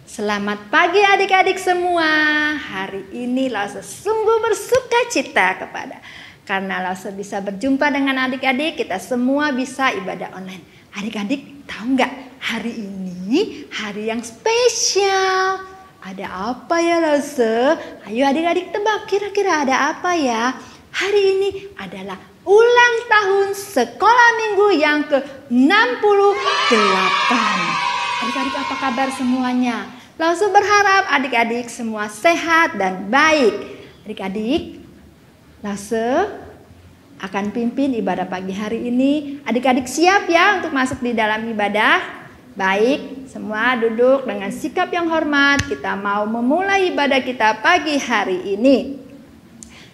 Selamat pagi adik-adik semua. Hari ini Lause sungguh bersuka cita karena Lause bisa berjumpa dengan adik-adik. Kita semua bisa ibadah online. Adik-adik tahu nggak, hari ini hari yang spesial. Ada apa ya Lause? Ayo adik-adik tebak, kira-kira ada apa ya? Hari ini adalah ulang tahun sekolah minggu yang ke-68. Adik-adik apa kabar semuanya? Lause berharap adik-adik semua sehat dan baik. Adik-adik, Lause akan pimpin ibadah pagi hari ini. Adik-adik siap ya untuk masuk di dalam ibadah? Baik, semua duduk dengan sikap yang hormat. Kita mau memulai ibadah kita pagi hari ini.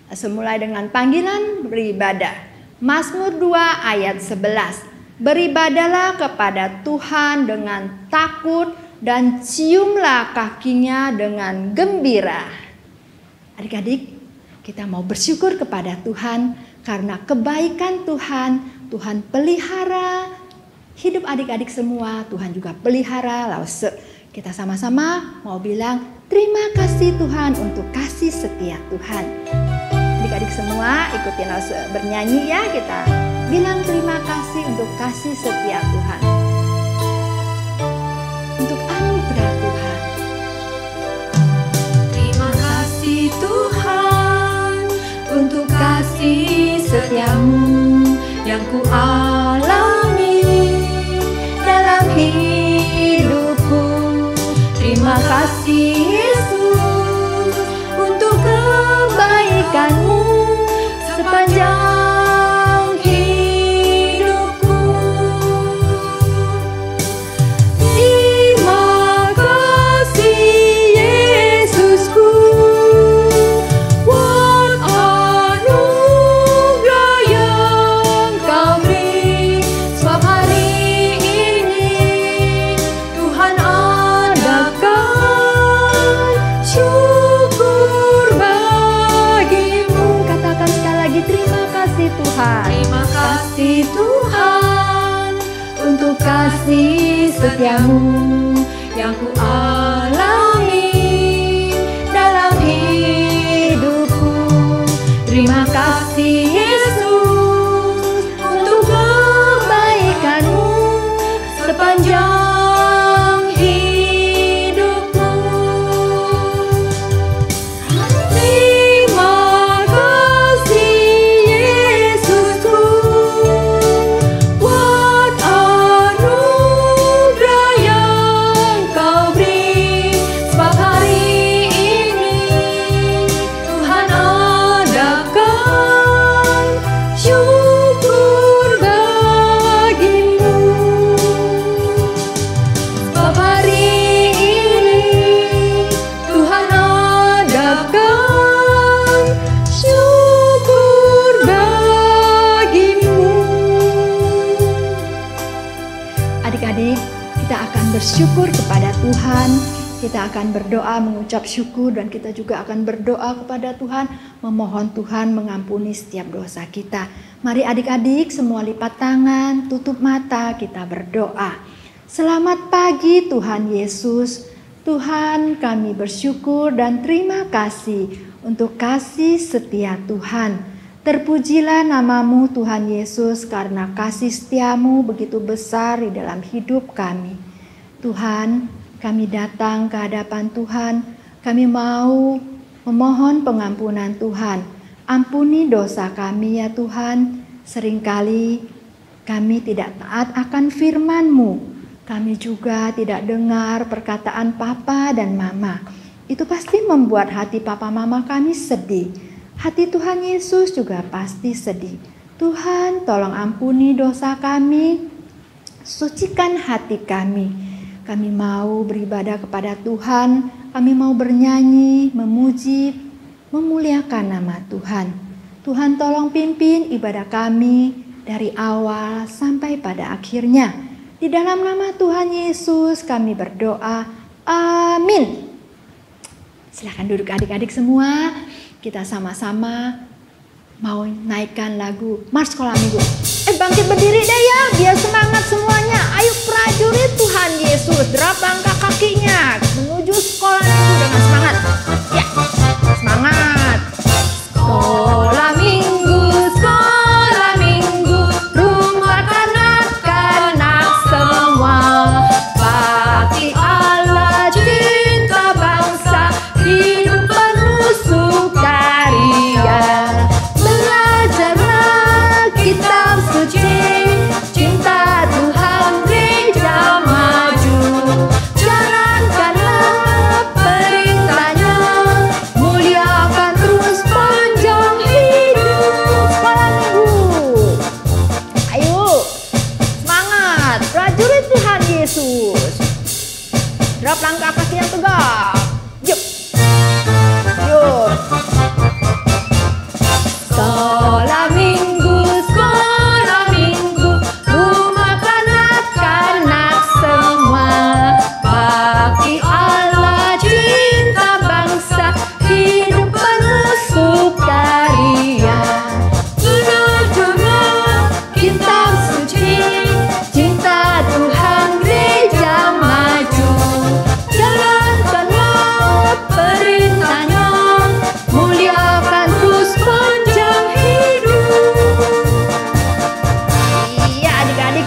Lause mulai dengan panggilan beribadah. Mazmur 2 ayat 11. Beribadahlah kepada Tuhan dengan takut dan ciumlah kakinya dengan gembira. Adik-adik, kita mau bersyukur kepada Tuhan karena kebaikan Tuhan. Tuhan pelihara hidup adik-adik semua. Tuhan juga pelihara Lause. Kita sama-sama mau bilang terima kasih Tuhan untuk kasih setia Tuhan. Adik-adik semua ikutin Lause bernyanyi ya. Kita bilang terima kasih untuk kasih setia Tuhan. Untuk anugerah Tuhan. Terima kasih Tuhan untuk kasih setiamu yang ku alami dalam hidupku. Terima kasih Yesus untuk kebaikanmu sepanjang hidupku. Terima kasih Yesusku, setiamu yang ku alami dalam hidupku. Terima kasih Yesus untuk kebaikanmu sepanjang hidupku. Terima kasih Yesusku buat anugerah yang kau beri. Sebab hari ini Tuhan adakan syukur bagimu. Sebab hari ini Tuhan adakan syukur bagimu. Adik-adik, kita akan bersyukur kepada Tuhan. Kita akan berdoa mengucap syukur dan kita juga akan berdoa kepada Tuhan, memohon Tuhan mengampuni setiap dosa kita. Mari adik-adik semua lipat tangan, tutup mata, kita berdoa. Selamat pagi Tuhan Yesus. Tuhan, kami bersyukur dan terima kasih untuk kasih setia Tuhan. Terpujilah namamu Tuhan Yesus karena kasih setiamu begitu besar di dalam hidup kami. Tuhan, kami datang ke hadapan Tuhan, kami mau memohon pengampunan Tuhan. Ampuni dosa kami ya Tuhan, seringkali kami tidak taat akan firman-Mu. Kami juga tidak dengar perkataan papa dan mama. Itu pasti membuat hati papa mama kami sedih. Hati Tuhan Yesus juga pasti sedih. Tuhan, tolong ampuni dosa kami, sucikan hati kami. Kami mau beribadah kepada Tuhan, kami mau bernyanyi, memuji, memuliakan nama Tuhan. Tuhan tolong pimpin ibadah kami dari awal sampai pada akhirnya. Di dalam nama Tuhan Yesus kami berdoa, amin. Silakan duduk adik-adik semua, kita sama-sama mau naikkan lagu Mars Sekolah Minggu. Bangkit berdiri deh ya, biar semangat semuanya. Ayo prajurit Tuhan Yesus, derap langkah kakinya menuju sekolah minggu dengan semangat. Ya, semangat. Sekolah minggu, rumah kanak-kanak semua. Bakti Allah, cinta bangsa, hidup penuh sukaria. Belajarlah kitab suci, cinta Tuhan gereja maju. Jalankanlah perintahnya, muliakan terus panjang hidup. Sekolah minggu. Ayo, semangat prajurit Tuhan Yesus. Derap langkah kaki yang tegak. Yuk. Yuk. Sekolah minggu, rumah kanak-kanak semua. Bakti Allah, cinta bangsa, hidup penuh sukaria. Dengar kitab suci, cinta Tuhan gereja maju. Jalankanlah perintahnya, muliakan terus panjang hidup. Iya adik-adik,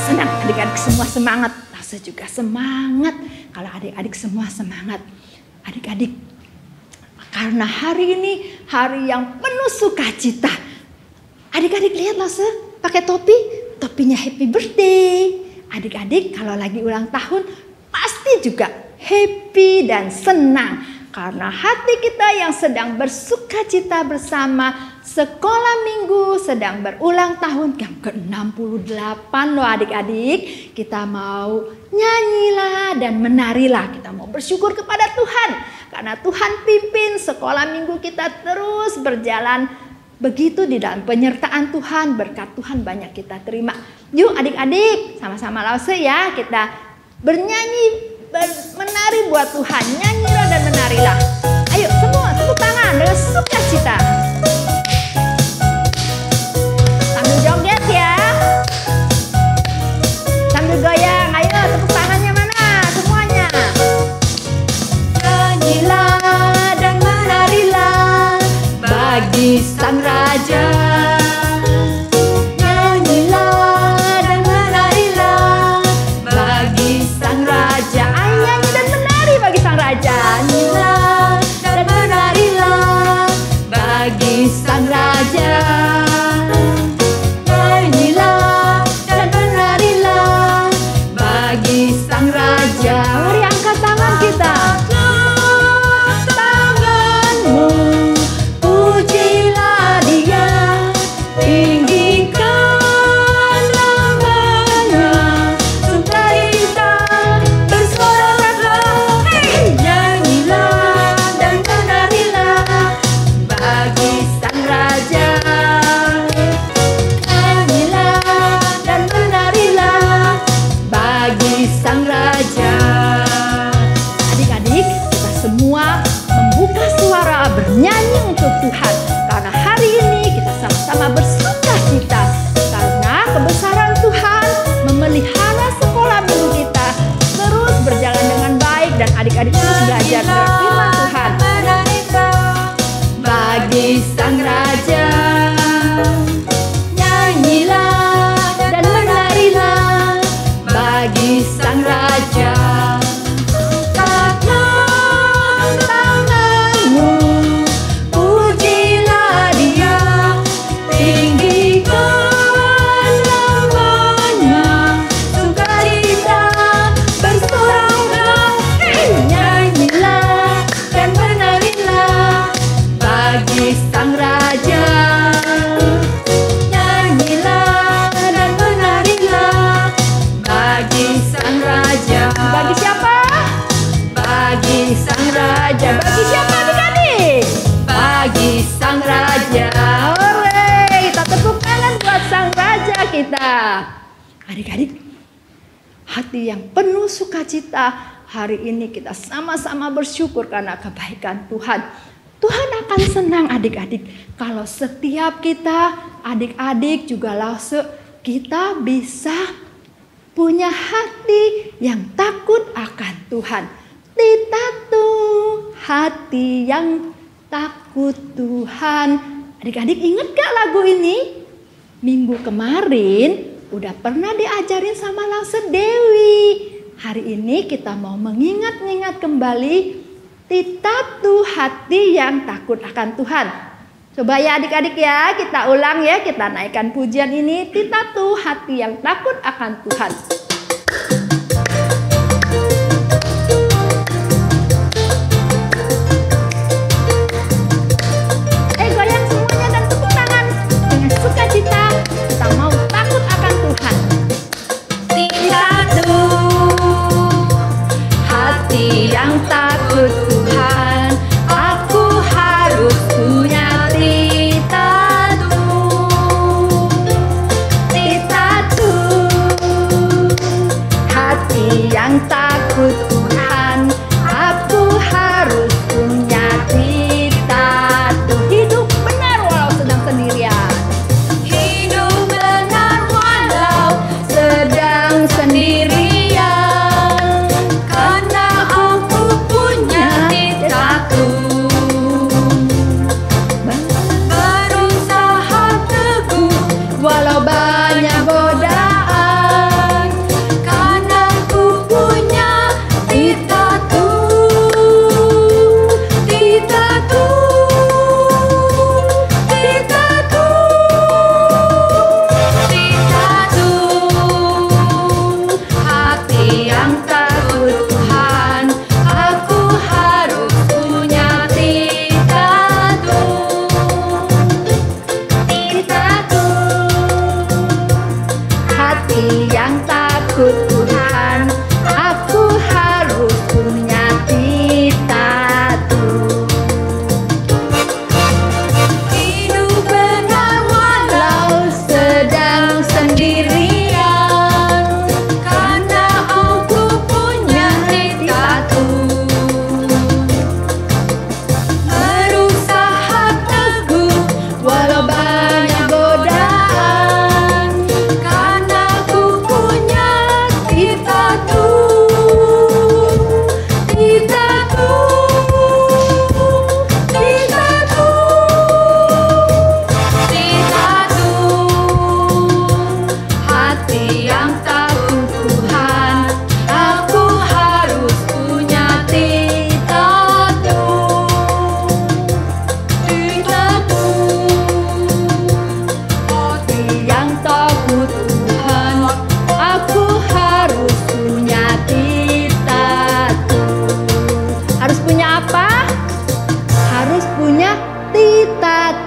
senang adik-adik semua semangat. Rasa juga semangat kalau adik-adik semua semangat. Adik-adik, karena hari ini hari yang penuh sukacita. Adik-adik lihat Lase pakai topi, topinya happy birthday. Adik-adik kalau lagi ulang tahun pasti juga happy dan senang. Karena hati kita yang sedang bersukacita bersama sekolah minggu sedang berulang tahun yang ke-68 loh adik-adik. Kita mau nyanyilah dan menarilah. Kita mau bersyukur kepada Tuhan. Karena Tuhan pimpin sekolah minggu kita terus berjalan begitu di dalam penyertaan Tuhan. Berkat Tuhan banyak kita terima. Yuk adik-adik sama-sama Lause ya. Kita bernyanyi, menari buat Tuhan. Nyanyilah dan menarilah. Ayo semua tepuk tangan dengan sukacita. Sambil joget ya. Sambil goyang. Ayo tepuk tangan. bagi Sang Raja. Nyanyilah dan menarilah bagi Sang Raja. Ayo nyanyi dan menari bagi Sang Raja. Nyanyilah dan menarilah bagi Sang Raja. Nyanyilah dan menarilah bagi Sang Raja. Mari angkat tangan kita. Tanganmu, pujilah Dia, tinggikan namanya, sukacita bersorak-sorak. Nyanyilah dan menarilah bagi Sang Raja. Nyanyilah dan menarilah bagi Sang Raja. Adik-adik, kita semua membuka suara bernyanyi untuk Tuhan. Karena hari ini kita sama-sama bersuka cita. Karena kebesaran Tuhan memelihara sekolah minggu kita terus berjalan dengan baik. Dan adik-adik terus belajar dengan firman Tuhan. Bagi Sang Raja. Nyanyilah dan menarilah bagi Sang Raja. Angkatlah tanganmu, pujilah Dia, tinggikan namanya, sukacita bersorak-sorak. Nyanyilah dan menarilah bagi Sang Raja. Nyanyilah dan menarilah bagi Sang Raja. Bagi siapa? Bagi Sang Raja. Bagi siapa adik-adik? Bagi Sang Raja. Hore, kita tepuk tangan buat Sang Raja kita. Adik-adik, hati yang penuh sukacita. Hari ini kita sama-sama bersyukur karena kebaikan Tuhan. Tuhan akan senang adik-adik kalau setiap kita, adik-adik juga langsung kita bisa punya hati yang takut akan Tuhan. Kita tuh hati yang takut Tuhan. Adik-adik ingat gak lagu ini? Minggu kemarin udah pernah diajarin sama Lause Dewi. Hari ini kita mau mengingat-ingat kembali kita tuh hati yang takut akan Tuhan. Coba ya adik-adik ya, kita ulang ya, kita naikkan pujian ini. Kita tuh hati yang takut akan Tuhan. Goyang semuanya dan tepuk tangan. Dengan sukacita kita mau takut akan Tuhan. Kita tuh hati yang takut Tuhan. Aku harus punya titatu. Titatu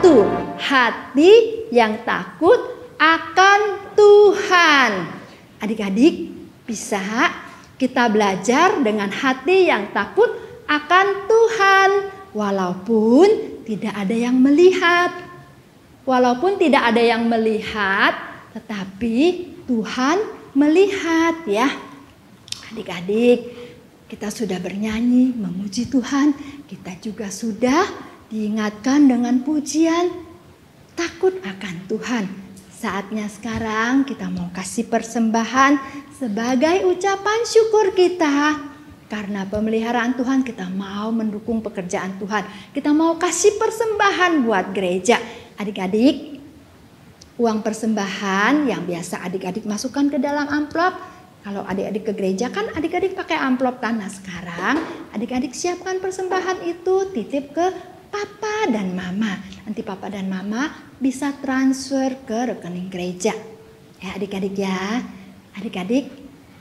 satu, hati yang takut akan Tuhan. Adik-adik, bisa kita belajar dengan hati yang takut akan Tuhan, walaupun tidak ada yang melihat. Walaupun tidak ada yang melihat, tetapi Tuhan melihat ya. Adik-adik, kita sudah bernyanyi memuji Tuhan, kita juga sudah diingatkan dengan pujian takut akan Tuhan. Saatnya sekarang kita mau kasih persembahan sebagai ucapan syukur kita. Karena pemeliharaan Tuhan, kita mau mendukung pekerjaan Tuhan. Kita mau kasih persembahan buat gereja. Adik-adik, uang persembahan yang biasa adik-adik masukkan ke dalam amplop. Kalau adik-adik ke gereja kan adik-adik pakai amplop tanah. Sekarang adik-adik siapkan persembahan itu, titip ke papa dan mama. Nanti papa dan mama bisa transfer ke rekening gereja. Ya adik-adik ya. Adik-adik,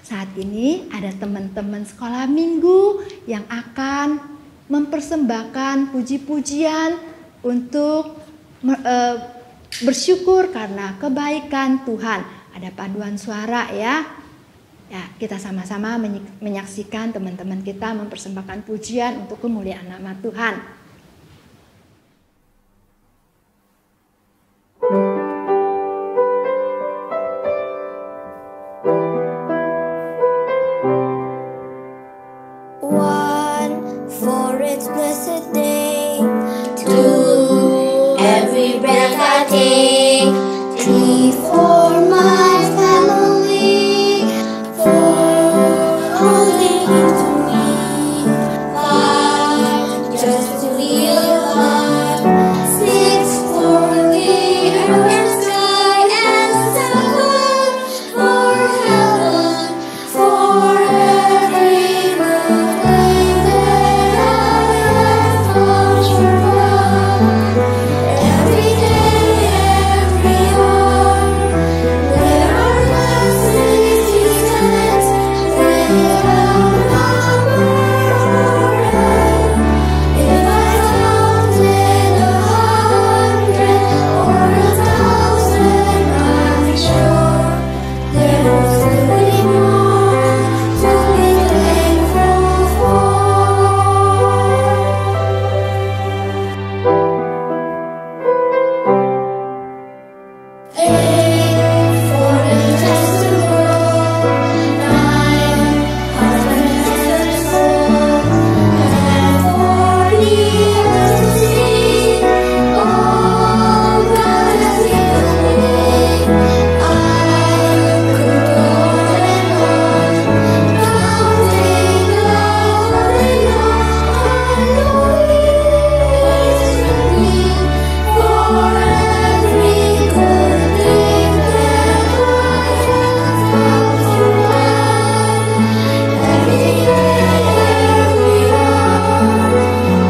saat ini ada teman-teman sekolah minggu yang akan mempersembahkan puji-pujian untuk bersyukur karena kebaikan Tuhan. Ada paduan suara ya. Ya, kita sama-sama menyaksikan teman-teman kita mempersembahkan pujian untuk kemuliaan nama Tuhan. One, for its blessed day. Two, every breath I take. Three, for my family. Four, all they give to me. Five, just to be alive. Six, for the earth, sky, and sun. For heaven, for every good thing that I have touched your love. Every day, every hour, there are blessings He sends. They outnumber forever. If I counted 100 or 1,000, I'm sure there will still be more to be thankful for. Eight, for the just to grow. Nine, heart and soul. And for the earth to see all God has given me. I could go on and on, counting on and on. I know He is with me for every good thing that I have found through life. Every day, every hour,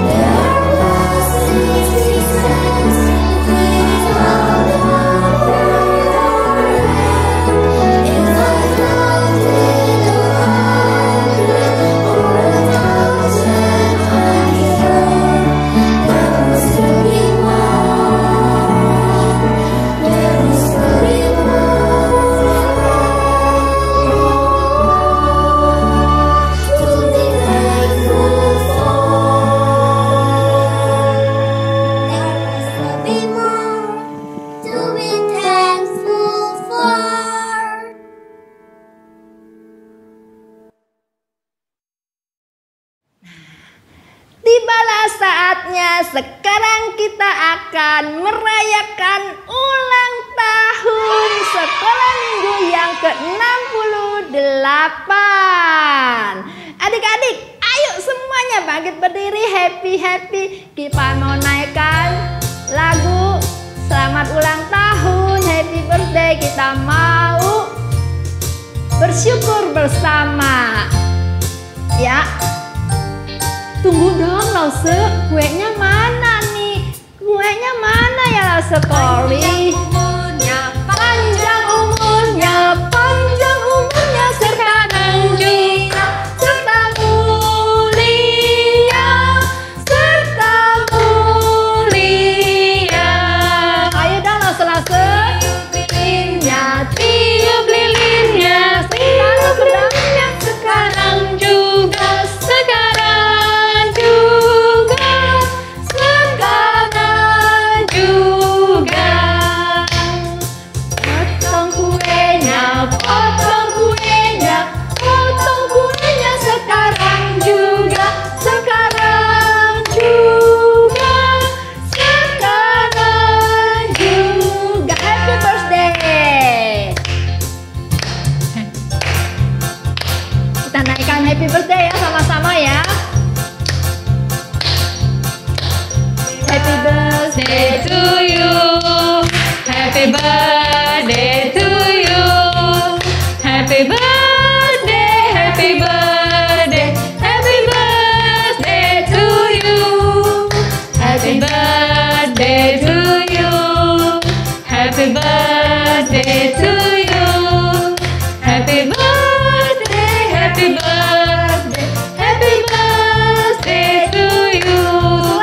there are blessings He sends. They outnumber forever. If I counted 100 or 1,000, I'm sure there will still be more. There will still be more to be thankful for. There will still be more to be thankful for. Tibalah saatnya, sekarang kita akan merayakan ulang tahun sekolah minggu yang ke-68. Adik-adik, ayo semuanya bangkit berdiri, happy. Kita mau naikkan lagu selamat ulang tahun, happy birthday. Kita mau bersyukur bersama. Ya. Tunggu dong Lause, kuenya mana nih? Kuenya mana ya Lause Kori? Panjang umurnya sekarang juga serta mulia Happy birthday to you. Happy birthday, happy birthday, happy birthday to you.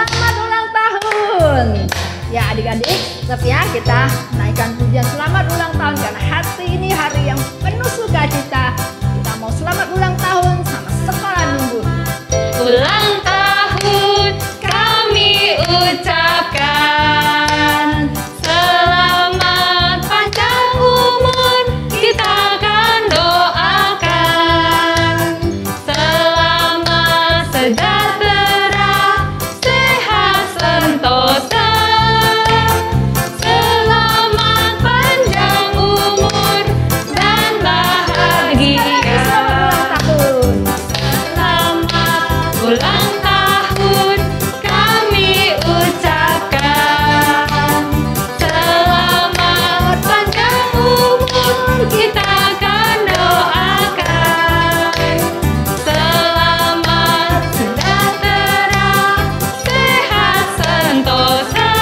Selamat ulang tahun. Ya adik-adik, tetap ya kita naikkan pujian selamat ulang tahun karena hari ini hari yang penuh sukacita. Kita mau selamat ulang tahun sama sekolah minggu. Ulang tahun kami ucapkan, selamat panjang umur kita akan doakan, selamat sejahtera, sehat sentosa, selamat panjang umur dan bahagia. Selamat ulang tahun. Selamat ulang tahun kami ucapkan, selamat panjang umur kita akan doakan, selamat sejahtera, sehat sentosa,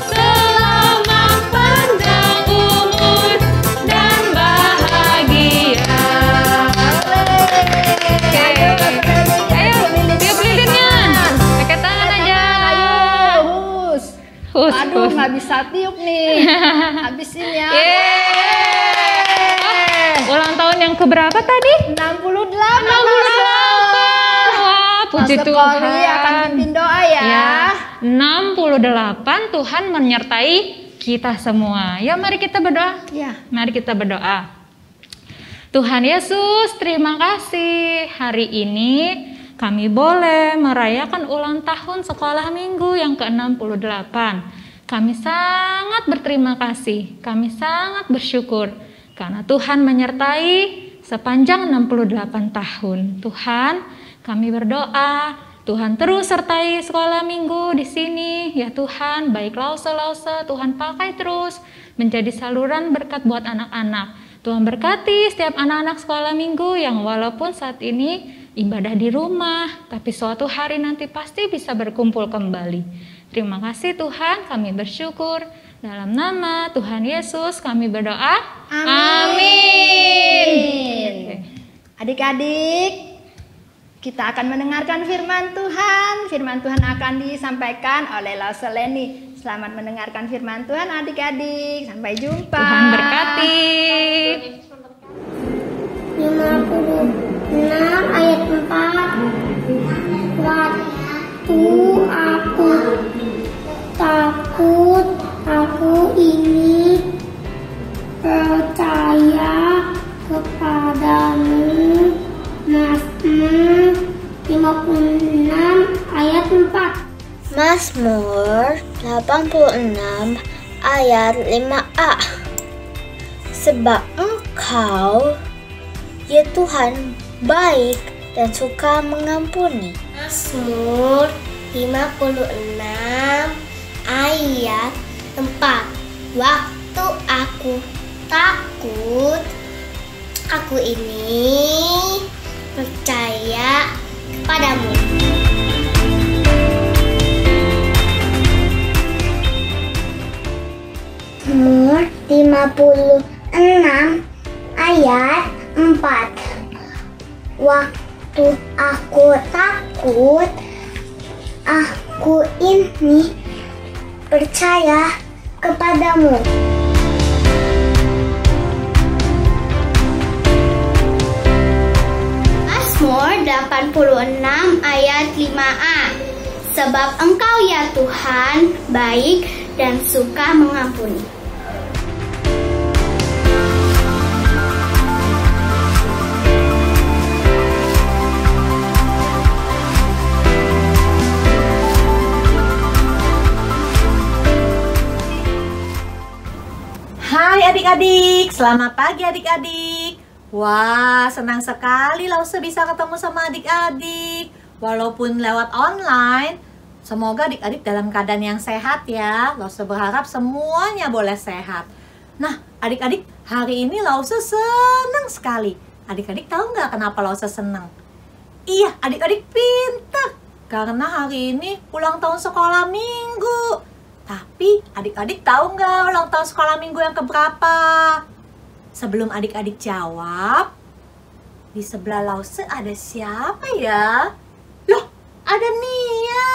selamat panjang umur dan bahagia. Ayo, tiup lilinnya. Pakai tangan aja. Hus. Hus, Aduh, hus. nggak bisa tiup nih. Habisin ya. Yeay. Ulang tahun yang keberapa tadi? 68. 68. Wah, puji Mas Kori Tuhan. akan pimpin doa ya. Ya, 68 Tuhan menyertai kita semua. Ya, mari kita berdoa. Ya. Mari kita berdoa. Tuhan Yesus, terima kasih. Hari ini kami boleh merayakan ulang tahun sekolah minggu yang ke-68. Kami sangat berterima kasih. Kami sangat bersyukur karena Tuhan menyertai sepanjang 68 tahun. Tuhan, kami berdoa, Tuhan terus sertai sekolah minggu di sini. Ya Tuhan, baik lause-lause, Tuhan pakai terus menjadi saluran berkat buat anak-anak. Tuhan berkati setiap anak-anak sekolah minggu yang walaupun saat ini ibadah di rumah, tapi suatu hari nanti pasti bisa berkumpul kembali. Terima kasih Tuhan, kami bersyukur. Dalam nama Tuhan Yesus kami berdoa. Amin. Adik-adik, kita akan mendengarkan firman Tuhan. Firman Tuhan akan disampaikan oleh Lause Leni. Selamat mendengarkan firman Tuhan adik-adik. Sampai jumpa. Tuhan berkati. 56 ayat 4. Waktu aku takut, aku ini percaya kepadamu. Mazmur 56 ayat 4. Mazmur 86 ayat 5a. Sebab Engkau, ya Tuhan, baik dan suka mengampuni. Mazmur 56 ayat 4. Waktu aku takut, aku ini percaya kepadamu. Mazmur 56 ayat 4. Waktu aku takut, aku ini percaya kepadamu. Mazmur 86 ayat 5a. Sebab Engkau ya Tuhan baik dan suka mengampuni. Hai adik-adik, selamat pagi adik-adik. Wah, senang sekali Lause bisa ketemu sama adik-adik. Walaupun lewat online, semoga adik-adik dalam keadaan yang sehat ya. Lause berharap semuanya boleh sehat. Nah, adik-adik, hari ini Lause senang sekali. Adik-adik tahu nggak kenapa Lause senang? Iya, adik-adik pintar. Karena hari ini ulang tahun sekolah minggu. Tapi adik-adik tahu nggak ulang tahun sekolah minggu yang keberapa? Sebelum adik-adik jawab, di sebelah Lause ada siapa ya? Loh, ada Nia.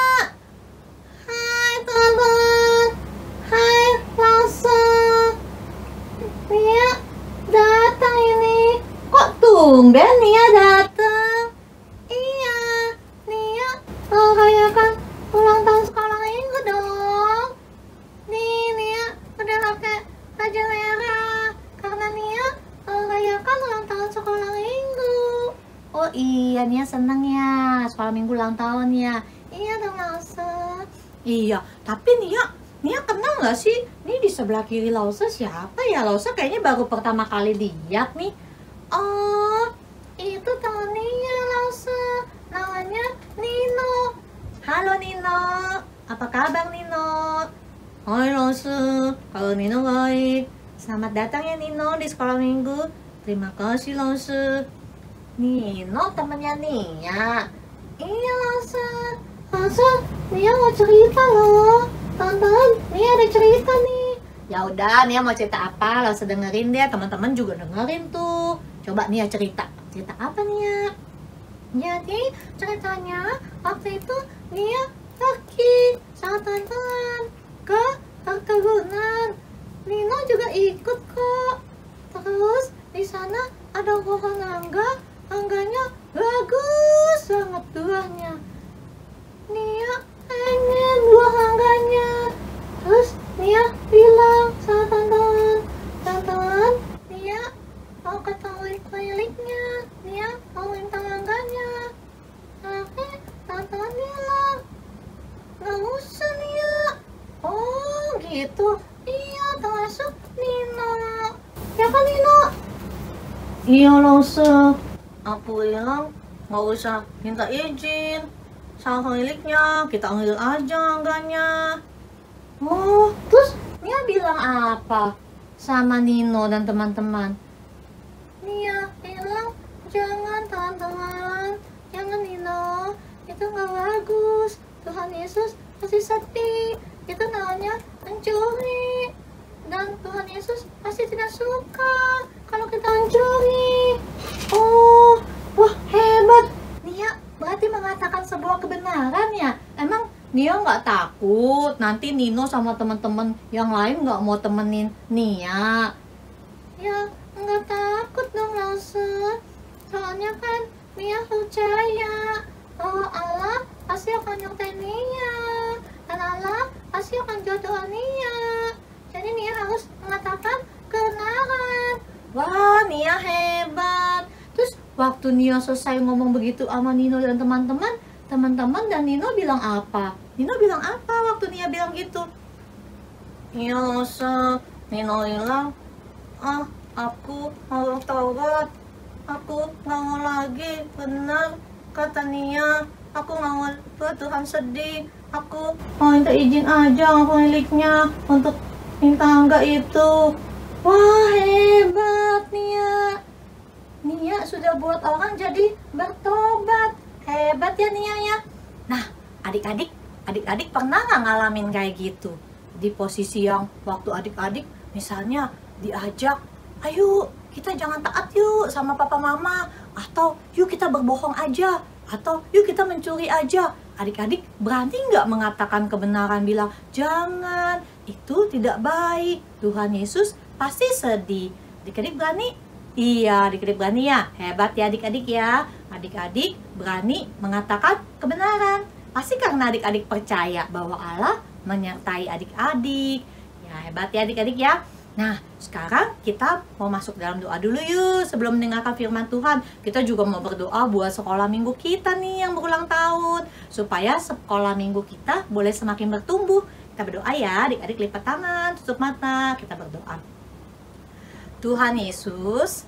Hai teman-teman. Hai Lause. Nia datang ini. Kok tumben Nia datang? Iya, Nia rayakan ulang tahun sekolah minggu dong. Nih Nia udah pakai baju merah karena Nia rayakan ulang tahun sekolah minggu. Oh iya, Nia seneng ya sekolah minggu ulang tahun ya. Iya dong Lause. Iya, tapi Nia kenal nggak sih? Nih di sebelah kiri Lause siapa ya? Lause kayaknya baru pertama kali lihat nih. Oh, itu teman Nia Lause. Namanya Nino. Halo Nino, apa kabar Nino? Hai Lause, kalau Nino baik. Selamat datang ya Nino di sekolah minggu. Terima kasih Lause. Nino temannya Nia. Iya Lause. Lause, Nia mau cerita loh. Teman-teman, Nia ada cerita nih. Ya udah, Nia mau cerita apa? Lause dengerin deh, teman-teman juga dengerin tuh. Coba Nia cerita. Cerita apa Nia? Jadi ceritanya waktu itu Nia pergi sama teman-teman ke perkebunan. Nino juga ikut kok. Terus di sana ada pohon mangga, mangganya bagus banget buahnya. Nia pengen buah mangganya. Terus Nia bilang sama teman-teman, Nia mau ketemu pemiliknya. Nia mau minta mangganya. Tapi teman-teman bilang, nggak usah Nia. Oh gitu. Iya, termasuk Nino. Ya kan Nino? Iya Lause. Aku bilang nggak usah minta izin sama pemiliknya, kita ambil aja mangganya. Oh, terus Nia bilang apa sama Nino dan teman-teman? Nia bilang, jangan teman-teman, jangan Nino, itu nggak bagus. Tuhan Yesus pasti sedih. Itu namanya mencuri. Dan Tuhan Yesus pasti tidak suka kalau kita mencuri. Oh, wah hebat. Nia berarti mengatakan sebuah kebenaran ya. Emang Nia nggak takut nanti Nino sama teman-teman yang lain nggak mau temenin Nia? Ya, nggak takut dong Lause. Soalnya kan Nia percaya bahwa Allah pasti akan nyertai Nia. Dan Allah pasti akan jodoh Nia. Jadi Nia harus mengatakan kebenaran. Wah, Nia hebat. Terus waktu Nia selesai ngomong begitu sama Nino dan teman-teman dan Nino bilang apa? Nino bilang apa waktu Nia bilang gitu? Iya Lause, Nino bilang, aku mau taubat. Aku nggak mau lagi, benar kata Nia. Aku nggak mau buat Tuhan sedih. Aku mau minta izin aja sama pemiliknya untuk minta enggak itu. Wah hebat Nia. Nia sudah buat orang jadi bertobat. Hebat ya Nia ya. Nah adik-adik pernah nggak ngalamin kayak gitu? Di posisi yang waktu adik-adik misalnya diajak, ayo kita jangan taat yuk sama papa mama. Atau yuk kita berbohong aja. Atau yuk kita mencuri aja. Adik-adik berani nggak mengatakan kebenaran, bilang jangan, itu tidak baik, Tuhan Yesus pasti sedih. Adik-adik berani? Iya, adik-adik berani ya. Hebat ya adik-adik ya. Adik-adik berani mengatakan kebenaran. Pasti karena adik-adik percaya bahwa Allah menyertai adik-adik. Ya hebat ya adik-adik ya. Nah, sekarang kita mau masuk dalam doa dulu yuk. Sebelum mendengarkan firman Tuhan, kita juga mau berdoa buat sekolah minggu kita nih yang berulang tahun. Supaya sekolah minggu kita boleh semakin bertumbuh. Kita berdoa ya, adik-adik lipat tangan, tutup mata, kita berdoa. Tuhan Yesus,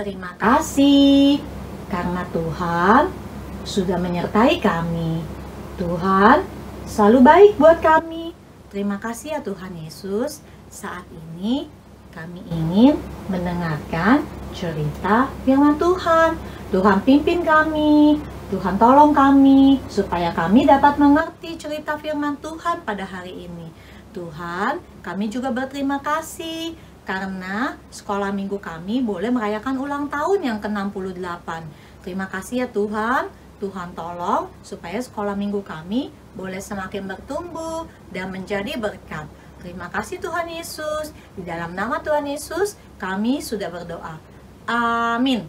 terima kasih karena Tuhan sudah menyertai kami. Tuhan selalu baik buat kami. Terima kasih ya Tuhan Yesus. Saat ini kami ingin mendengarkan cerita firman Tuhan. Tuhan pimpin kami, Tuhan tolong kami supaya kami dapat mengerti cerita firman Tuhan pada hari ini. Tuhan, kami juga berterima kasih karena sekolah minggu kami boleh merayakan ulang tahun yang ke-68. Terima kasih ya Tuhan. Tuhan tolong supaya sekolah minggu kami boleh semakin bertumbuh dan menjadi berkat. Terima kasih Tuhan Yesus. Di dalam nama Tuhan Yesus kami sudah berdoa. Amin.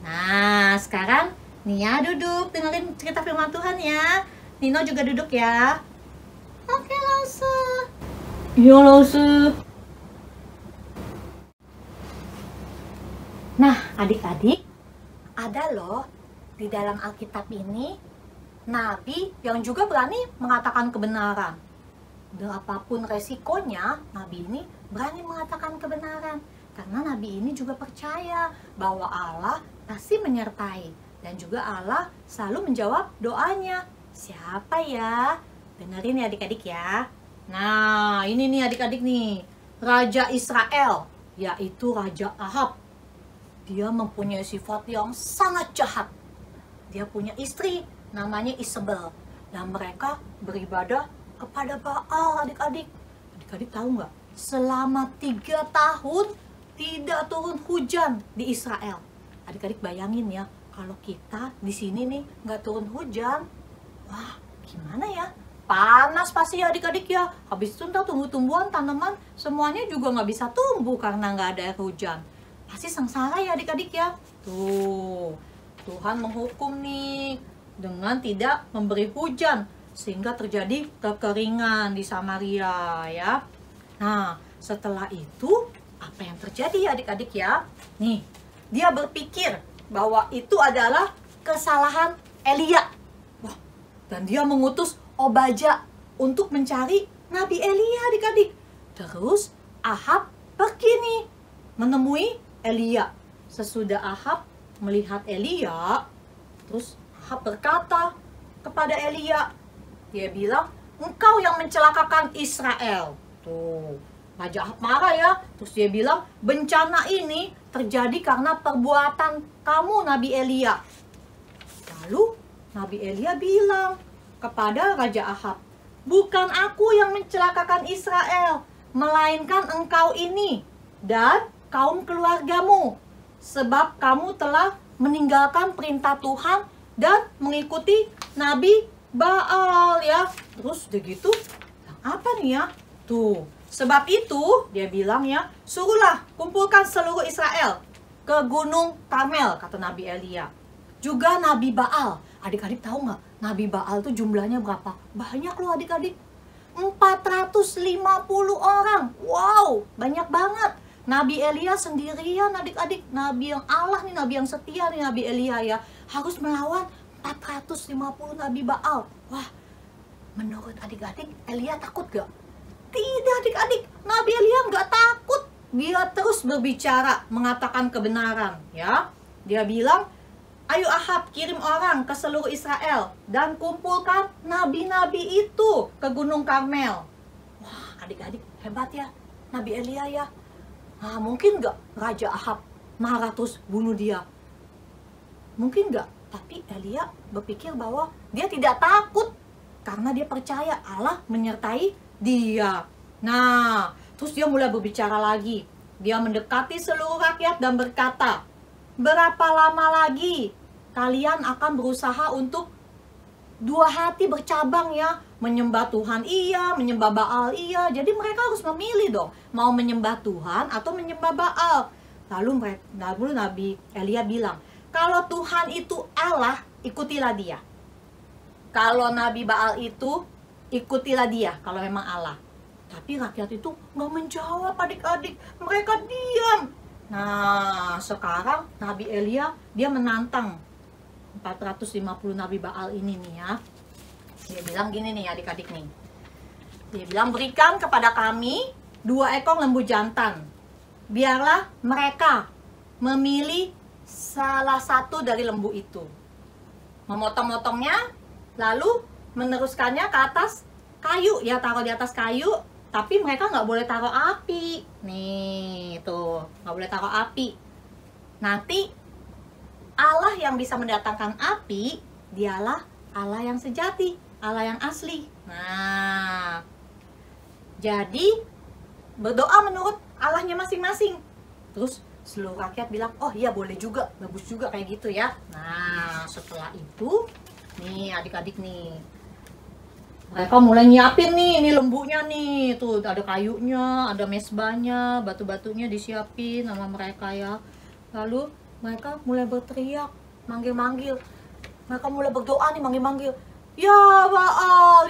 Nah, sekarang Nia duduk dengerin cerita firman Tuhan ya. Nino juga duduk ya. Oke, Lause. Iya, Lause. Nah, adik-adik, ada loh di dalam Alkitab ini nabi yang juga berani mengatakan kebenaran. Berapapun resikonya, nabi ini berani mengatakan kebenaran. Karena nabi ini juga percaya bahwa Allah pasti menyertai. Dan juga Allah selalu menjawab doanya. Siapa ya? Dengerin ya adik-adik ya. Nah, ini nih adik-adik nih. Raja Israel, yaitu Raja Ahab. Dia mempunyai sifat yang sangat jahat. Dia punya istri namanya Isabel. Dan mereka beribadah kepada Baal adik-adik. Adik-adik tahu nggak? Selama 3 tahun tidak turun hujan di Israel. Adik-adik bayangin ya, kalau kita di sini nih nggak turun hujan, wah gimana ya? Panas pasti ya adik-adik ya. Habis itu ntar tumbuh-tumbuhan, tanaman semuanya juga nggak bisa tumbuh karena nggak ada air hujan. Pasti sengsara ya adik-adik ya. Tuh, Tuhan menghukum nih dengan tidak memberi hujan sehingga terjadi kekeringan di Samaria ya. Nah, setelah itu apa yang terjadi ya adik-adik ya? Nih, dia berpikir bahwa itu adalah kesalahan Elia. Wah, dan dia mengutus Obaja untuk mencari Nabi Elia adik-adik. Terus Ahab pergi nih menemui Elia. Sesudah Ahab melihat Elia, terus Ahab berkata kepada Elia, dia bilang, engkau yang mencelakakan Israel. Tuh, Raja Ahab marah ya. Terus dia bilang, bencana ini terjadi karena perbuatan kamu Nabi Elia. Lalu Nabi Elia bilang kepada Raja Ahab, bukan aku yang mencelakakan Israel, melainkan engkau ini dan kaum keluargamu, sebab kamu telah meninggalkan perintah Tuhan dan mengikuti Nabi Baal ya. Terus udah gitu, apa nih ya? Tuh, sebab itu dia bilang ya, suruhlah kumpulkan seluruh Israel ke Gunung Karmel, kata Nabi Elia. Juga Nabi Baal. Adik-adik tahu nggak? Nabi Baal tuh jumlahnya berapa? Banyak loh adik-adik. 450 orang. Wow, banyak banget. Nabi Elia sendirian adik-adik. Nabi yang Allah nih, Nabi yang setia nih Nabi Elia ya. Harus melawan 450 Nabi Baal. Wah, menurut adik-adik Elia takut gak? Tidak adik-adik, Nabi Elia nggak takut. Dia terus berbicara, mengatakan kebenaran ya. Dia bilang, ayo Ahab kirim orang ke seluruh Israel dan kumpulkan nabi-nabi itu ke Gunung Karmel. Wah adik-adik hebat ya Nabi Elia ya. Nah, mungkin nggak Raja Ahab marah terus bunuh dia? Mungkin nggak. Tapi Elia berpikir bahwa dia tidak takut karena dia percaya Allah menyertai dia. Nah, terus dia mulai berbicara lagi. Dia mendekati seluruh rakyat dan berkata, berapa lama lagi kalian akan berusaha untuk dua hati bercabang ya? Menyembah Tuhan iya, menyembah Baal iya. Jadi mereka harus memilih dong, mau menyembah Tuhan atau menyembah Baal. Lalu Nabi Elia bilang, kalau Tuhan itu Allah, ikutilah dia. Kalau Nabi Baal itu, ikutilah dia kalau memang Allah. Tapi rakyat itu nggak menjawab adik-adik. Mereka diam. Nah, sekarang Nabi Elia dia menantang 450 Nabi Baal ini nih ya. Dia bilang gini nih adik-adik nih. Dia bilang, berikan kepada kami 2 ekor lembu jantan. Biarlah mereka memilih salah satu dari lembu itu. Memotong-motongnya, lalu meneruskannya ke atas kayu. Ya, taruh di atas kayu. Tapi mereka nggak boleh taruh api. Nih, tuh. Nggak boleh taruh api. Nanti Allah yang bisa mendatangkan api, dialah Allah yang sejati, Allah yang asli. Nah, Jadi berdoa menurut Allahnya masing-masing. Terus seluruh rakyat bilang, oh iya boleh juga, bagus juga kayak gitu ya. Nah setelah itu, nih adik-adik nih, mereka mulai nyiapin nih, ini lembunya nih, tuh ada kayunya, ada mesbahnya, batu-batunya disiapin sama mereka ya. Lalu mereka mulai berteriak, manggil-manggil. Mereka mulai berdoa nih, manggil-manggil. Ya Baal,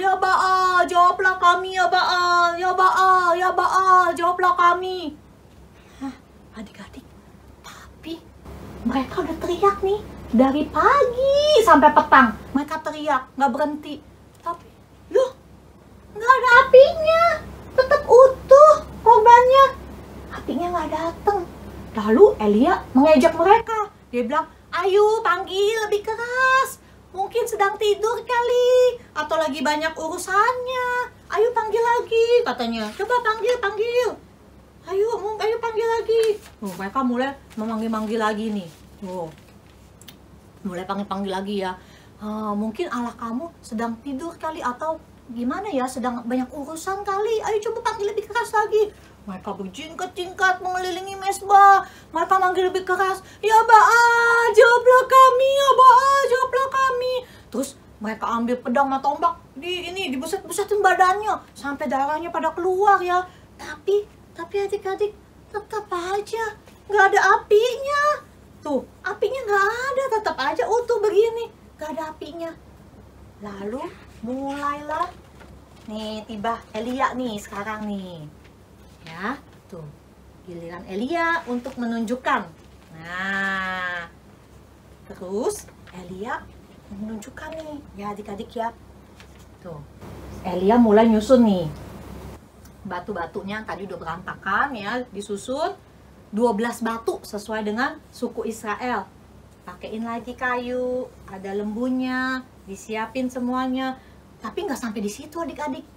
jawablah kami ya Baal, ya Baal, ya Baal, jawablah kami. Hah, adik-adik, tapi mereka udah teriak nih dari pagi sampai petang. Mereka teriak, nggak berhenti. Tapi, loh, nggak ada apinya, tetap utuh korbannya. Apinya nggak datang. Lalu Elia mengejek mereka. Dia bilang, ayo panggil lebih keras. Mungkin sedang tidur kali, atau lagi banyak urusannya. Ayo panggil lagi, katanya. Coba panggil. Ayo panggil lagi. Mereka mulai memanggil-manggil lagi nih. Mulai panggil-panggil lagi ya. Mungkin Allah kamu sedang tidur kali, atau gimana ya, sedang banyak urusan kali. Ayo coba panggil lebih keras lagi. Mereka berjingkat-jingkat mengelilingi mesbah. Mereka manggil lebih keras. Ya Baal, jawablah kami. Ya Baal, jawablah kami. Terus mereka ambil pedang sama tombak. Dibuset-busetin badannya. Sampai darahnya pada keluar ya. Tapi adik-adik, tetap aja nggak ada apinya. Tuh, apinya nggak ada. Tetap aja utuh begini. Nggak ada apinya. Lalu mulailah. Nih, tiba Elia nih sekarang nih. Ya, tuh giliran Elia untuk menunjukkan. Nah, terus Elia menunjukkan nih, ya adik-adik ya. Tuh, Elia mulai nyusun nih. Batu-batunya tadi udah berantakan ya, disusun 12 batu sesuai dengan suku Israel. Pakein lagi kayu, ada lembunya, disiapin semuanya. Tapi nggak sampai di situ adik-adik.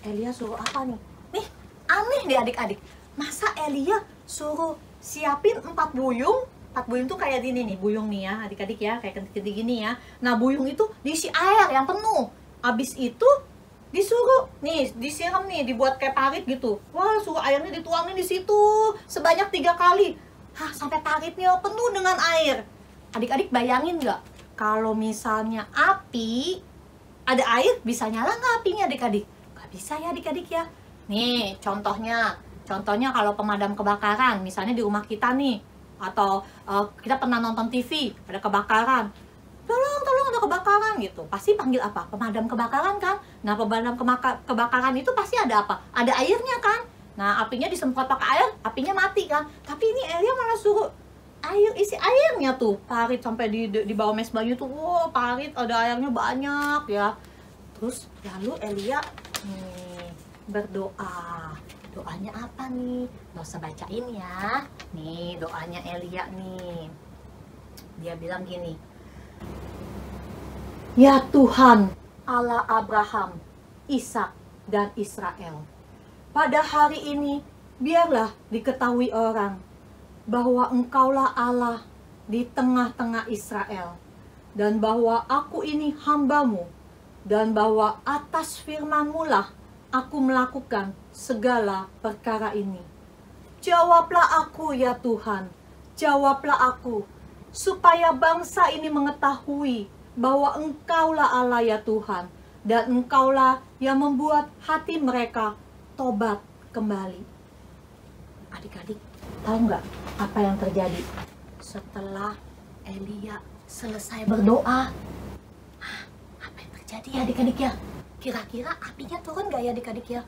Elia suruh apa nih? Nih, aneh deh adik-adik, masa Elia suruh siapin 4 buyung. 4 buyung tuh kayak gini nih, buyung nih ya adik-adik ya, kayak kentik-kentik gini ya. Nah buyung itu diisi air yang penuh. Abis itu disuruh nih, disiram nih, dibuat kayak parit gitu. Wah, suruh airnya dituangin di situ sebanyak 3 kali. Hah, sampai paritnya penuh dengan air. Adik-adik bayangin nggak, kalau misalnya api, ada air, bisa nyala nggak apinya adik-adik? Nggak bisa ya adik-adik ya. Nih contohnya kalau pemadam kebakaran, misalnya di rumah kita nih, atau kita pernah nonton TV, ada kebakaran, tolong ada kebakaran gitu, pasti panggil apa? Pemadam kebakaran kan. Nah pemadam kebakaran itu pasti ada apa? Ada airnya kan. Nah apinya disemprot pakai air, apinya mati kan. Tapi ini Elia malah suruh air, isi airnya tuh, parit sampai di bawah mesbahnya tuh, wow, parit ada airnya banyak ya. Terus lalu Elia berdoa. Doanya apa nih? Nggak usah bacain ya. Nih doanya Elia nih. Dia bilang gini, ya Tuhan Allah Abraham, Ishak dan Israel, pada hari ini biarlah diketahui orang bahwa Engkaulah Allah di tengah-tengah Israel, dan bahwa aku ini hambamu, dan bahwa atas firman-Mu lah aku melakukan segala perkara ini. Jawablah aku ya Tuhan, jawablah aku, supaya bangsa ini mengetahui bahwa Engkaulah Allah ya Tuhan, dan Engkaulah yang membuat hati mereka tobat kembali. Adik-adik, tahu nggak apa yang terjadi setelah Elia selesai berdoa? Apa yang terjadi ya adik-adik ya? Kira-kira apinya turun gak ya adik-adik ya?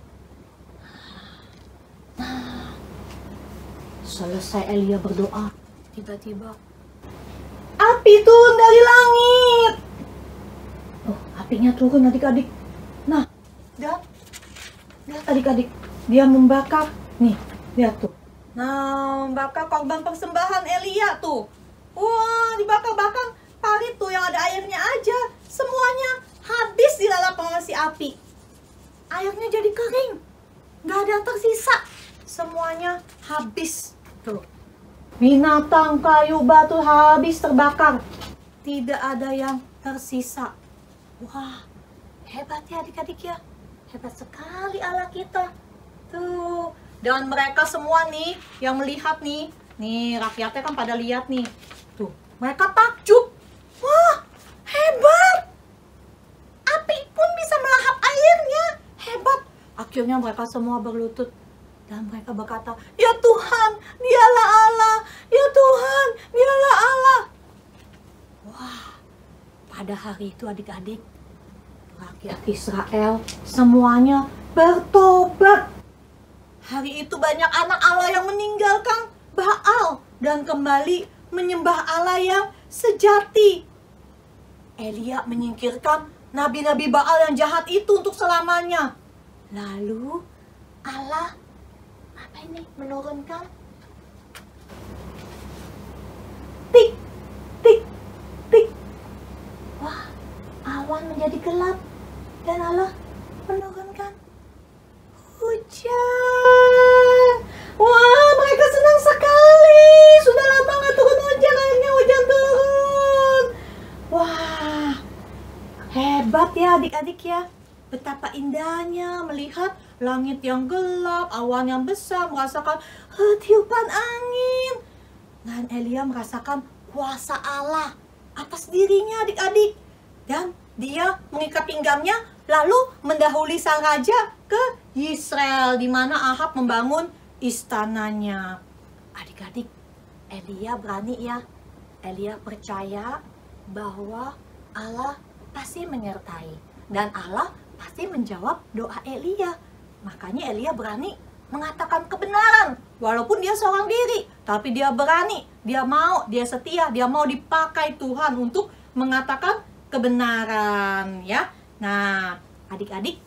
Nah, selesai Elia berdoa, tiba-tiba api turun dari langit. Oh, apinya turun adik-adik. Nah, lihat adik-adik, dia membakar. Nih, lihat tuh. Nah, membakar korban persembahan Elia tuh. Wah, dibakar-bakar parit tuh yang ada airnya aja. Semuanya habis dilalap oleh si api. Airnya jadi kering, nggak ada yang tersisa. Semuanya habis. Tuh, binatang, kayu, batu habis terbakar. Tidak ada yang tersisa. Wah, hebat ya adik-adik ya. Hebat sekali Allah kita. Tuh, dan mereka semua nih yang melihat nih rakyatnya kan pada lihat nih. Tuh, mereka takjub. Wah, hebat. Api pun bisa melahap airnya. Hebat. Akhirnya mereka semua berlutut dan mereka berkata, "Ya Tuhan, Dialah Allah. Ya Tuhan, Dialah Allah." Wah, pada hari itu adik-adik, rakyat Israel semuanya bertobat. Hari itu banyak anak Allah yang meninggalkan Baal dan kembali menyembah Allah yang sejati. Elia menyingkirkan nabi-nabi Baal yang jahat itu untuk selamanya. Lalu Allah apa ini? Menurunkan tik, tik, tik. Wah, awan menjadi gelap dan Allah menurunkan hujan. Wah, mereka senang sekali. Sudah lama nggak turun hujan, akhirnya hujan turun. Wah, hebat ya adik-adik ya. Betapa indahnya melihat langit yang gelap, awan yang besar, merasakan tiupan angin. Dan Elia merasakan kuasa Allah atas dirinya adik-adik. Dan dia mengikat pinggangnya lalu mendahului sang raja ke Yisrael, di mana Ahab membangun istananya. Adik-adik, Elia berani ya. Elia percaya bahwa Allah pasti menyertai dan Allah pasti menjawab doa Elia. Makanya Elia berani mengatakan kebenaran walaupun dia seorang diri, tapi dia berani, dia mau, dia setia, dia mau dipakai Tuhan untuk mengatakan kebenaran ya. Nah, adik-adik,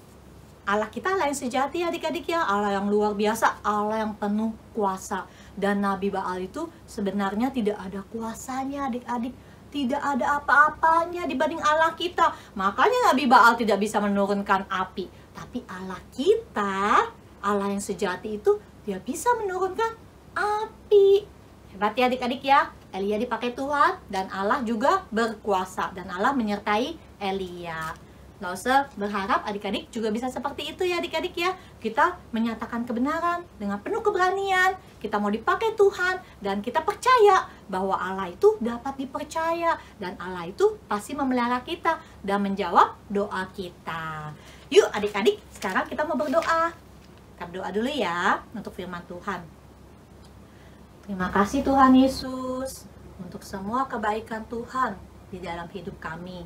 Allah kita Allah yang sejati adik-adik ya, Allah yang luar biasa, Allah yang penuh kuasa. Dan Nabi Baal itu sebenarnya tidak ada kuasanya adik-adik, tidak ada apa-apanya dibanding Allah kita. Makanya Nabi Baal tidak bisa menurunkan api. Tapi Allah kita, Allah yang sejati itu, dia bisa menurunkan api. Hebat ya adik-adik ya. Elia dipakai Tuhan dan Allah juga berkuasa. Dan Allah menyertai Elia. Nggak usah berharap adik-adik juga bisa seperti itu ya adik-adik ya. Kita menyatakan kebenaran dengan penuh keberanian. Kita mau dipakai Tuhan dan kita percaya bahwa Allah itu dapat dipercaya. Dan Allah itu pasti memelihara kita dan menjawab doa kita. Yuk adik-adik, sekarang kita mau berdoa. Kita berdoa dulu ya untuk firman Tuhan. Terima kasih Tuhan Yesus untuk semua kebaikan Tuhan di dalam hidup kami.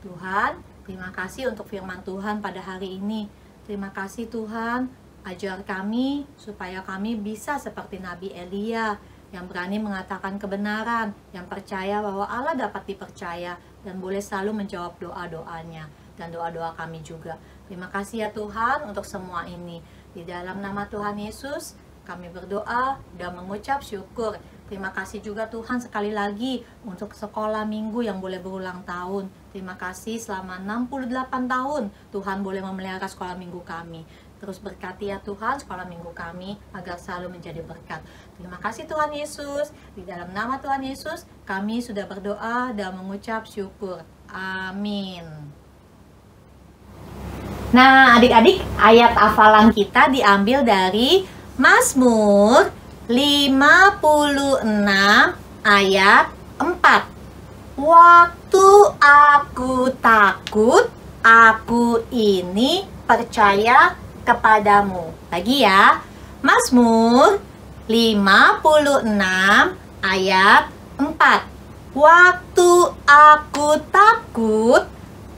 Tuhan, terima kasih untuk firman Tuhan pada hari ini. Terima kasih Tuhan, ajar kami supaya kami bisa seperti Nabi Elia yang berani mengatakan kebenaran, yang percaya bahwa Allah dapat dipercaya dan boleh selalu menjawab doa-doanya dan doa-doa kami juga. Terima kasih ya Tuhan untuk semua ini. Di dalam nama Tuhan Yesus, kami berdoa dan mengucap syukur. Terima kasih juga Tuhan sekali lagi untuk sekolah minggu yang boleh berulang tahun. Terima kasih selama 68 tahun Tuhan boleh memelihara sekolah minggu kami. Terus berkati ya Tuhan sekolah minggu kami agar selalu menjadi berkat. Terima kasih Tuhan Yesus. Di dalam nama Tuhan Yesus kami sudah berdoa dan mengucap syukur. Amin. Nah adik-adik, ayat hafalan kita diambil dari Mazmur 56 ayat 4. Waktu aku takut, aku ini percaya kepadamu. Lagi ya, Mazmur 56 ayat 4. Waktu aku takut,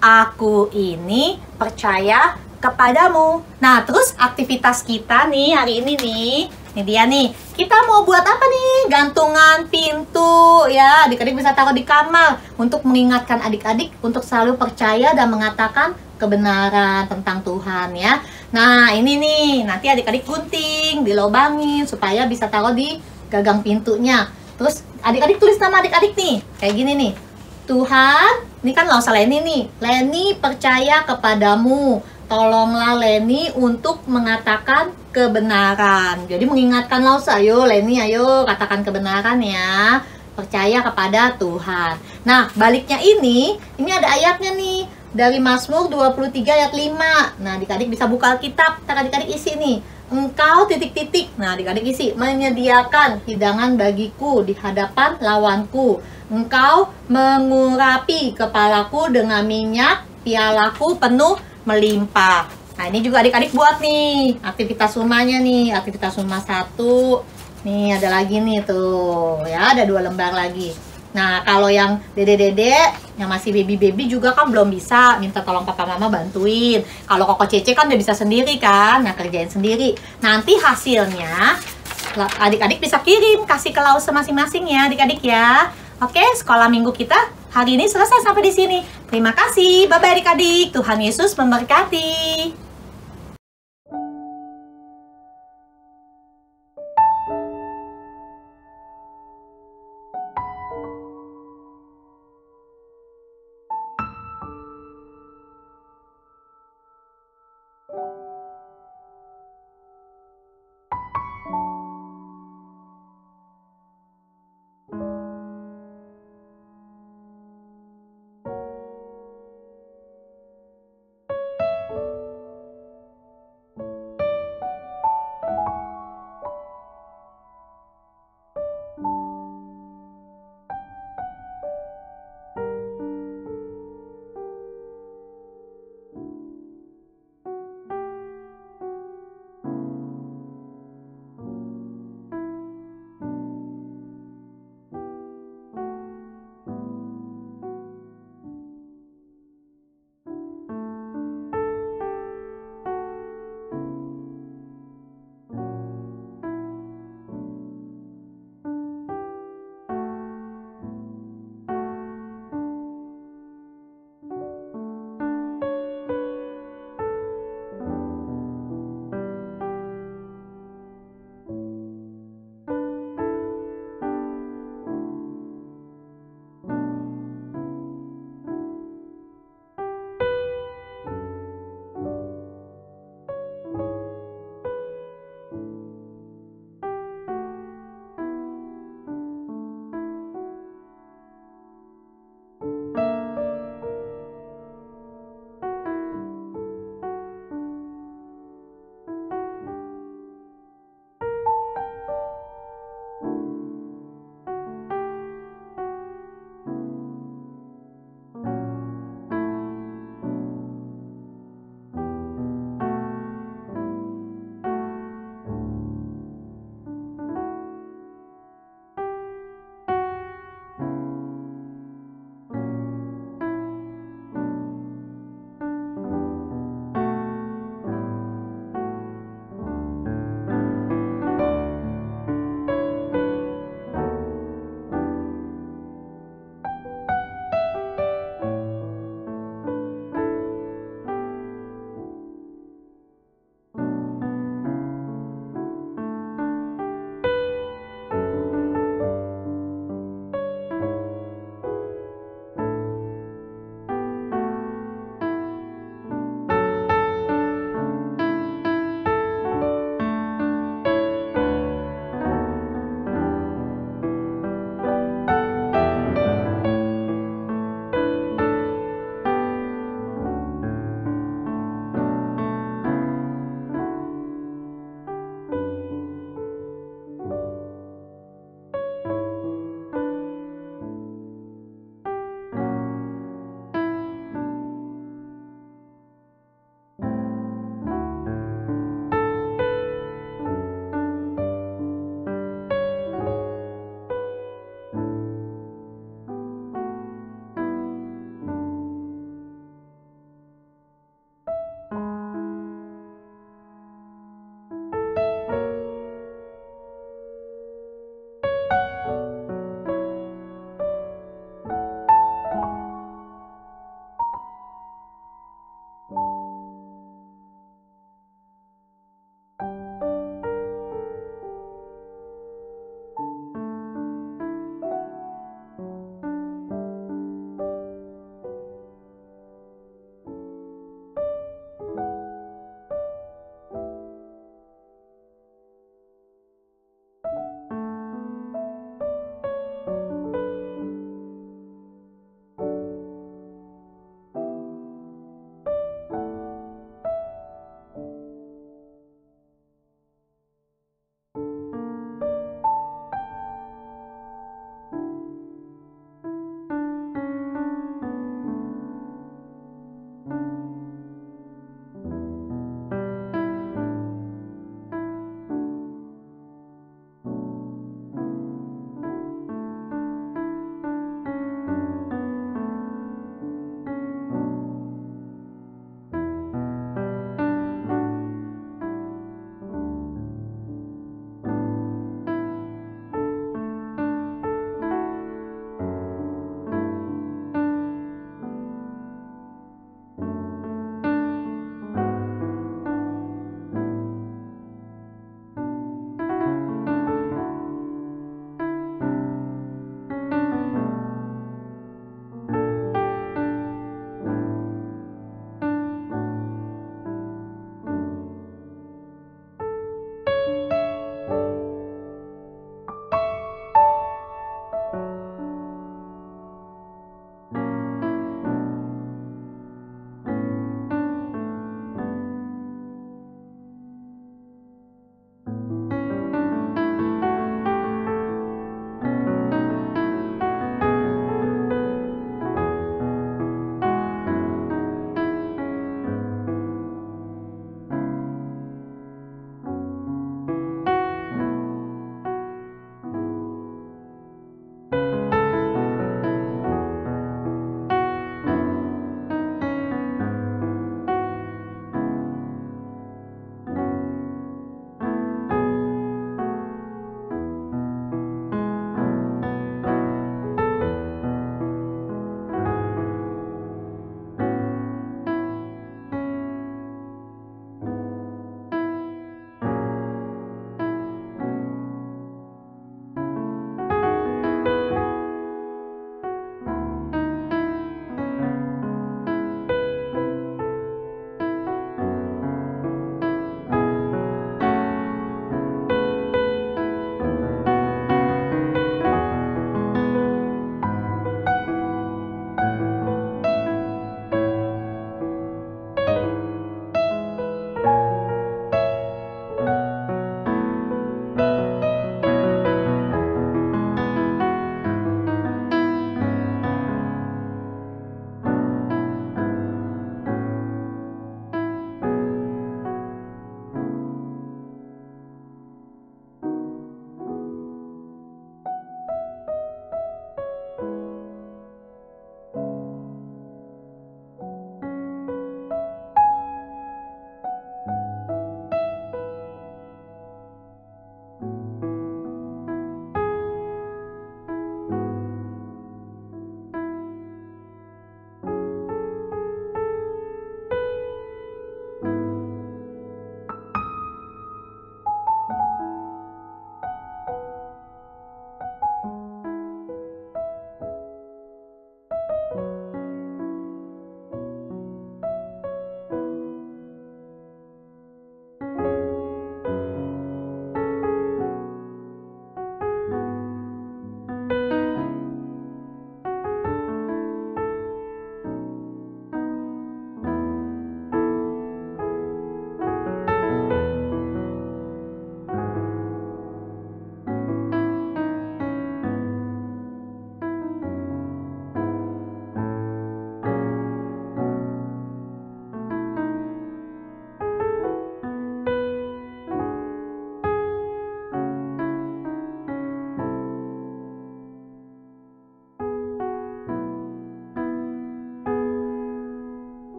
aku ini percaya kepadamu. Nah, terus aktivitas kita nih hari ini nih, ini dia nih. Kita mau buat apa nih? Gantungan pintu ya. Adik-adik bisa taruh di kamar untuk mengingatkan adik-adik untuk selalu percaya dan mengatakan kebenaran tentang Tuhan ya. Nah, ini nih, nanti adik-adik gunting, dilobangin supaya bisa taruh di gagang pintunya. Terus adik-adik tulis nama adik-adik nih, kayak gini nih. Tuhan, ini kan Lausa Leni nih. Leni percaya kepadamu. Tolonglah Leni untuk mengatakan kebenaran. Jadi mengingatkan Lausa, ayo Leni, ayo katakan kebenaran ya. Percaya kepada Tuhan. Nah, baliknya ini ada ayatnya nih. Dari Mazmur 23 ayat 5. Nah, adik-adik bisa buka Alkitab, ntar adik-adik isi nih. engkau titik-titik. Nah, adik-adik isi, menyediakan hidangan bagiku di hadapan lawanku. Engkau mengurapi kepalaku dengan minyak, pialaku penuh melimpah. Nah, ini juga adik-adik buat nih aktivitas rumahnya nih, aktivitas rumah 1. Nih, ada lagi nih tuh, ya, ada 2 lembar lagi. Nah, kalau yang dede-dede, yang masih baby-baby juga kan belum bisa, minta tolong papa mama bantuin. Kalau Koko Cece kan udah bisa sendiri kan, nah kerjain sendiri. Nanti hasilnya, adik-adik bisa kirim, kasih ke Lause masing-masing ya adik-adik ya. Oke, sekolah minggu kita hari ini selesai sampai di sini. Terima kasih, bye-bye adik-adik. Tuhan Yesus memberkati.